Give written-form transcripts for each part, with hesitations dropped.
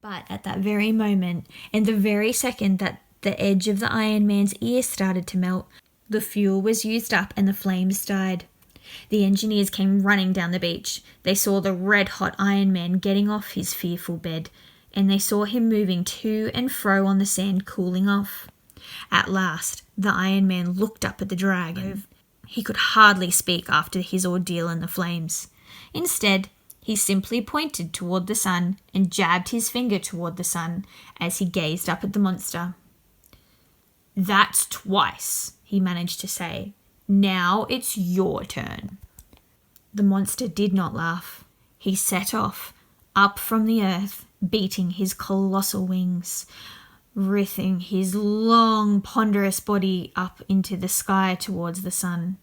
But at that very moment, and the very second that the edge of the Iron Man's ear started to melt, the fuel was used up and the flames died. The engineers came running down the beach. They saw the red-hot Iron Man getting off his fearful bed, and they saw him moving to and fro on the sand, cooling off. At last, the Iron Man looked up at the dragon. He could hardly speak after his ordeal in the flames. Instead, he simply pointed toward the sun and jabbed his finger toward the sun as he gazed up at the monster. "That's twice," he managed to say. "Now it's your turn." The monster did not laugh. He set off, up from the earth, beating his colossal wings, writhing his long, ponderous body up into the sky towards the sun.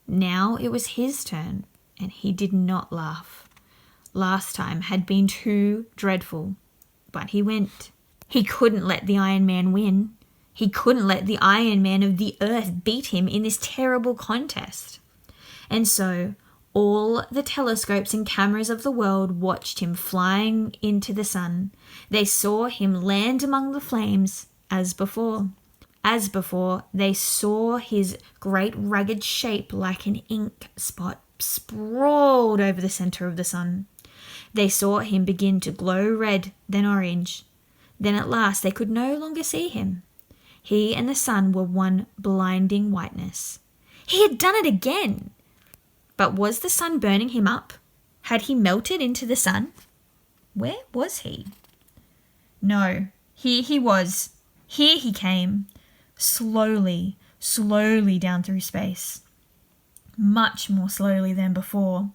Now it was his turn, and he did not laugh. Last time had been too dreadful, but he went. He couldn't let the Iron Man win. He couldn't let the Iron Man of the earth beat him in this terrible contest. And so all the telescopes and cameras of the world watched him flying into the sun. They saw him land among the flames as before. As before, they saw his great ragged shape like an ink spot sprawled over the center of the sun. They saw him begin to glow red, then orange. Then at last they could no longer see him. He and the sun were one blinding whiteness. He had done it again! But was the sun burning him up? Had he melted into the sun? Where was he? No, here he was. Here he came, slowly, slowly down through space. Much more slowly than before.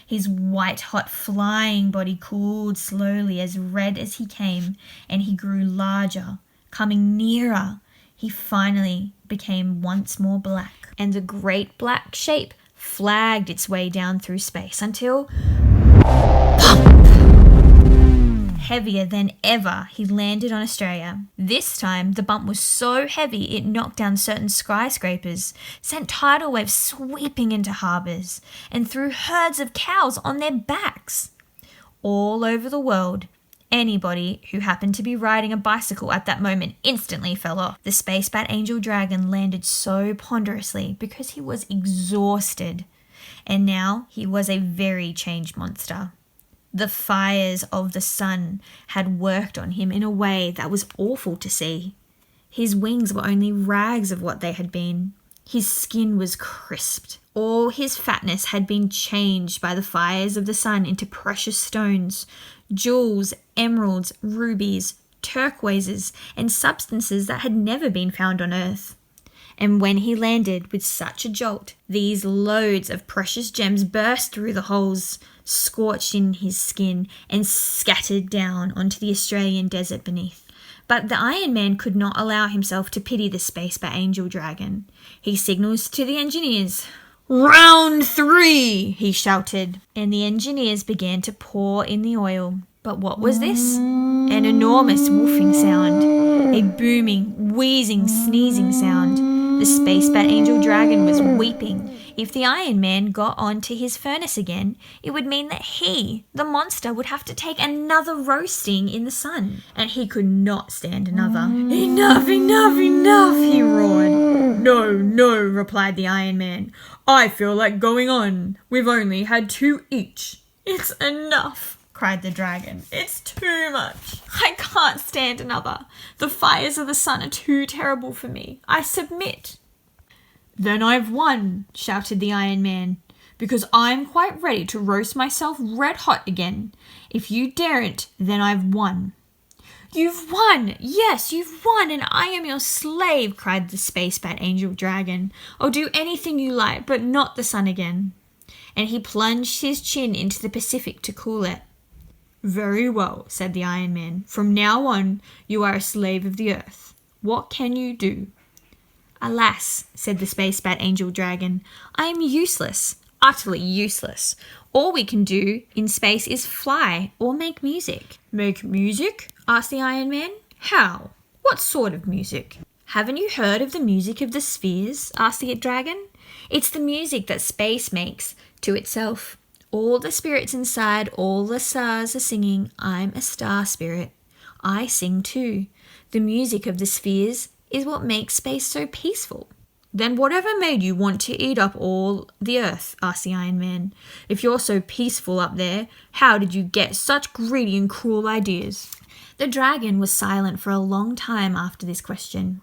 His white-hot flying body cooled slowly as red as he came, and he grew larger, coming nearer. He finally became once more black, and the great black shape flagged its way down through space until, pump! Heavier than ever, he landed on Australia. This time, the bump was so heavy it knocked down certain skyscrapers, sent tidal waves sweeping into harbours, and threw herds of cows on their backs. All over the world, anybody who happened to be riding a bicycle at that moment instantly fell off. The Space Bat Angel Dragon landed so ponderously because he was exhausted, and now he was a very changed monster. The fires of the sun had worked on him in a way that was awful to see. His wings were only rags of what they had been. His skin was crisped. All his fatness had been changed by the fires of the sun into precious stones, jewels, emeralds, rubies, turquoises, and substances that had never been found on Earth. And when he landed with such a jolt, these loads of precious gems burst through the holes, scorched in his skin, and scattered down onto the Australian desert beneath. But the Iron Man could not allow himself to pity the Space Bat Angel Dragon. He signals to the engineers. "Round 3, he shouted, and the engineers began to pour in the oil. But what was this? An enormous woofing sound, a booming, wheezing, sneezing sound. The Space Bat Angel Dragon was weeping. If the Iron Man got onto his furnace again, it would mean that he, the monster, would have to take another roasting in the sun, and he could not stand another. "Enough, enough, enough," he roared. "No, no," replied the Iron Man. "I feel like going on. We've only had 2 each." "It's enough," cried the dragon. "It's too much. I can't stand another. The fires of the sun are too terrible for me. I submit." "Then I've won," shouted the Iron Man, "because I'm quite ready to roast myself red hot again. If you daren't, then I've won." "You've won! Yes, you've won, and I am your slave," cried the Space Bat Angel Dragon. "I'll do anything you like, but not the sun again." And he plunged his chin into the Pacific to cool it. "Very well," said the Iron Man. "From now on, you are a slave of the earth. What can you do?" "Alas," said the Space Bat Angel Dragon, "I am useless, utterly useless. All we can do in space is fly or make music." "Make music?" asked the Iron Man. "How? What sort of music?" "Haven't you heard of the music of the spheres?" asked the dragon. It's the music that space makes to itself. All the spirits inside, all the stars are singing, I'm a star spirit. I sing too. The music of the spheres is what makes space so peaceful. Then whatever made you want to eat up all the earth? Asked the Iron Man. If you're so peaceful up there, how did you get such greedy and cruel ideas? The dragon was silent for a long time after this question.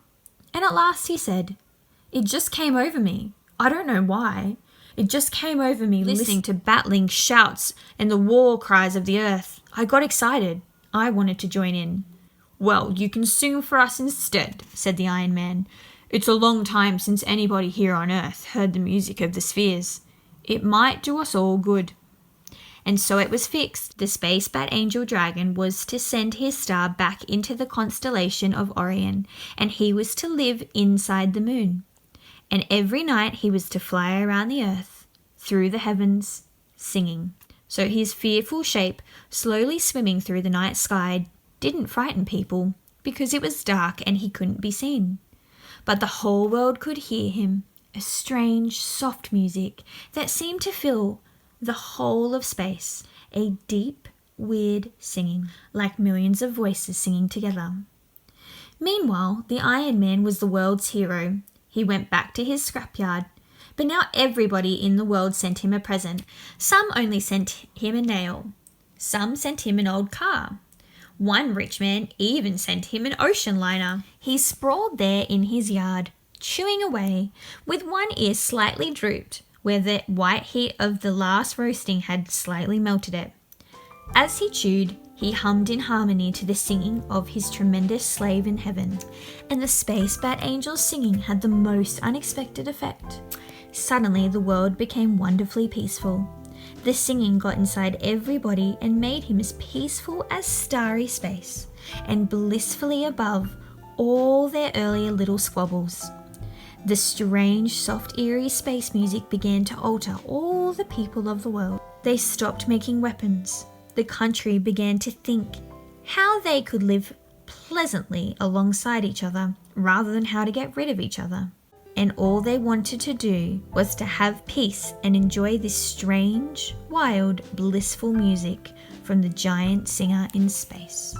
And at last he said, It just came over me. I don't know why. It just came over me listening to battling shouts and the war cries of the earth. I got excited. I wanted to join in. Well, you can sing for us instead, said the Iron Man. It's a long time since anybody here on Earth heard the music of the spheres. It might do us all good. And so it was fixed. The Space Bat Angel Dragon was to send his star back into the constellation of Orion, and he was to live inside the moon. And every night he was to fly around the Earth, through the heavens, singing. So his fearful shape, slowly swimming through the night sky, didn't frighten people, because it was dark and he couldn't be seen. But the whole world could hear him, a strange, soft music that seemed to fill the whole of space, a deep, weird singing, like millions of voices singing together. Meanwhile, the Iron Man was the world's hero. He went back to his scrapyard, but now everybody in the world sent him a present. Some only sent him a nail. Some sent him an old car. One rich man even sent him an ocean liner. He sprawled there in his yard, chewing away, with one ear slightly drooped, where the white heat of the last roasting had slightly melted it. As he chewed, he hummed in harmony to the singing of his tremendous slave in heaven, and the Space Bat Angel's singing had the most unexpected effect. Suddenly, the world became wonderfully peaceful. The singing got inside everybody and made him as peaceful as starry space, and blissfully above all their earlier little squabbles. The strange, soft, eerie space music began to alter all the people of the world. They stopped making weapons. The country began to think how they could live pleasantly alongside each other rather than how to get rid of each other. And all they wanted to do was to have peace and enjoy this strange, wild, blissful music from the giant singer in space.